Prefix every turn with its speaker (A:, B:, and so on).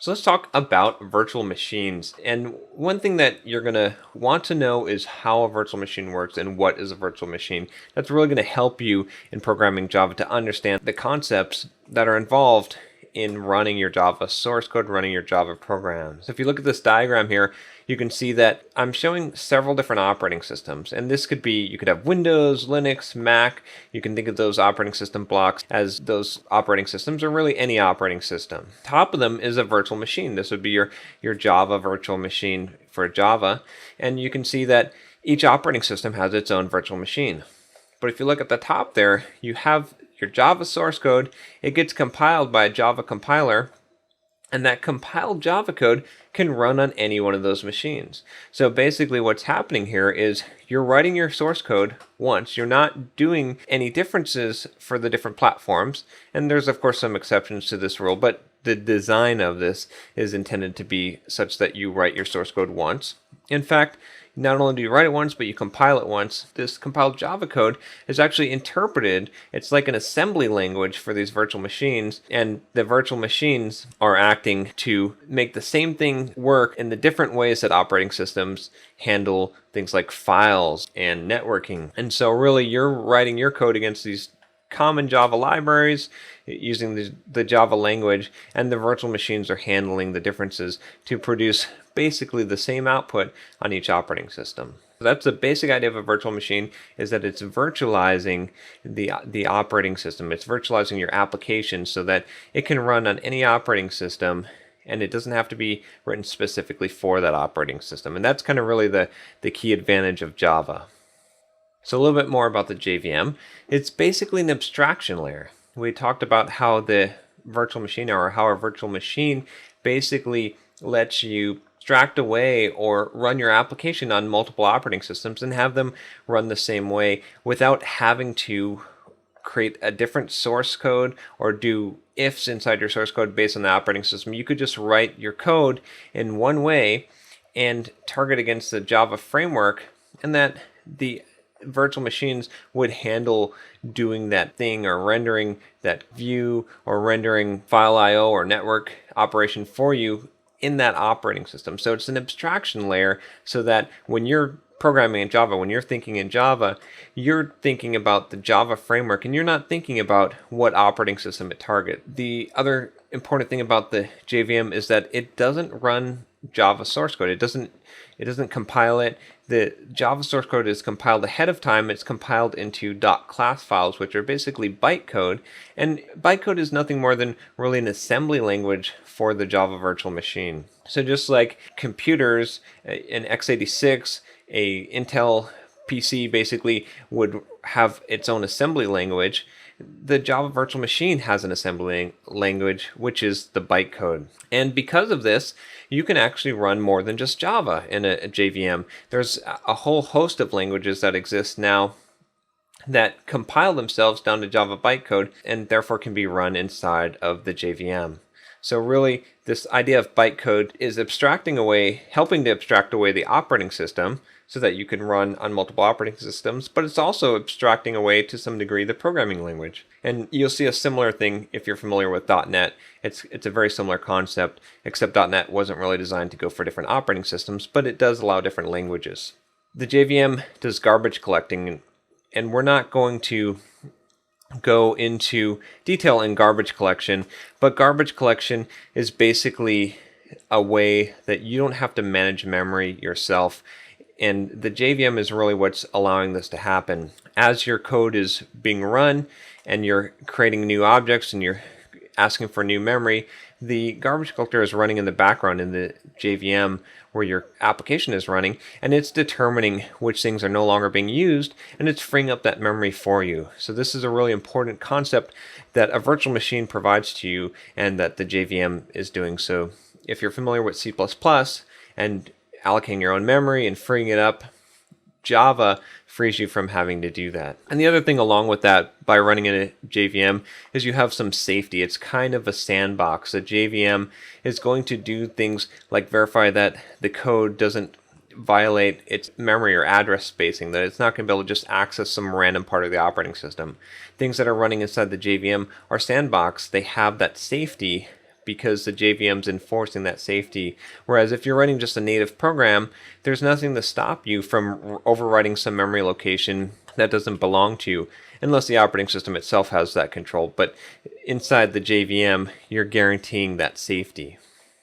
A: So let's talk about virtual machines. And one thing that you're going to want to know is how a virtual machine works and what is a virtual machine. That's really going to help you in programming Java to understand the concepts that are involved in running your Java source code, running your Java programs. If you look at this diagram here, you can see that I'm showing several different operating systems. And this could be, you could have Windows, Linux, Mac. You can think of those operating system blocks as those operating systems, or really any operating system. Top of them is a virtual machine. This would be your Java virtual machine for Java. And you can see that each operating system has its own virtual machine. But if you look at the top there, you have your Java source code. It gets compiled by a Java compiler, and that compiled Java code can run on any one of those machines. So basically what's happening here is you're writing your source code once. You're not doing any differences for the different platforms. And there's of course some exceptions to this rule, but the design of this is intended to be such that you write your source code once. In fact, not only do you write it once, but you compile it once. This compiled Java code is actually interpreted. It's like an assembly language for these virtual machines, and the virtual machines are acting to make the same thing work in the different ways that operating systems handle things like files and networking. And so really you're writing your code against these common Java libraries using the Java language, and the virtual machines are handling the differences to produce basically the same output on each operating system. So that's the basic idea of a virtual machine, is that it's virtualizing the operating system. It's virtualizing your application so that it can run on any operating system, and it doesn't have to be written specifically for that operating system. And that's kind of really the key advantage of Java. So a little bit more about the JVM. It's basically an abstraction layer. We talked about how the virtual machine, or how a virtual machine basically lets you abstract away or run your application on multiple operating systems and have them run the same way without having to create a different source code or do ifs inside your source code based on the operating system. You could just write your code in one way and target against the Java framework, and that the virtual machines would handle doing that thing, or rendering that view, or rendering file IO or network operation for you in that operating system. So it's an abstraction layer so that when you're programming in Java, when you're thinking in Java, you're thinking about the Java framework and you're not thinking about what operating system it targets. The other important thing about the JVM is that it doesn't run Java source code. It doesn't compile it. The Java source code is compiled ahead of time. It's compiled into .class files, which are basically bytecode. And bytecode is nothing more than really an assembly language for the Java virtual machine. So just like computers, an x86, a Intel PC basically would have its own assembly language, the Java virtual machine has an assembly language, which is the bytecode. And because of this, you can actually run more than just Java in a JVM. There's a whole host of languages that exist now that compile themselves down to Java bytecode and therefore can be run inside of the JVM. So really, this idea of bytecode is helping to abstract away the operating system so that you can run on multiple operating systems, but it's also abstracting away to some degree the programming language. And you'll see a similar thing if you're familiar with .NET. It's a very similar concept, except .NET wasn't really designed to go for different operating systems, but it does allow different languages. The JVM does garbage collecting, and we're not going to go into detail in garbage collection, but garbage collection is basically a way that you don't have to manage memory yourself. And the JVM is really what's allowing this to happen. As your code is being run and you're creating new objects and you're asking for new memory, the garbage collector is running in the background in the JVM where your application is running, and it's determining which things are no longer being used, and it's freeing up that memory for you. So this is a really important concept that a virtual machine provides to you and that the JVM is doing. So if you're familiar with C++ and allocating your own memory and freeing it up, Java frees you from having to do that. And the other thing along with that, by running in a JVM, is you have some safety. It's kind of a sandbox. A JVM is going to do things like verify that the code doesn't violate its memory or address spacing, that it's not going to be able to just access some random part of the operating system. Things that are running inside the JVM are sandbox. They have that safety because the JVM's enforcing that safety. Whereas if you're running just a native program, there's nothing to stop you from overwriting some memory location that doesn't belong to you, unless the operating system itself has that control. But inside the JVM, you're guaranteeing that safety.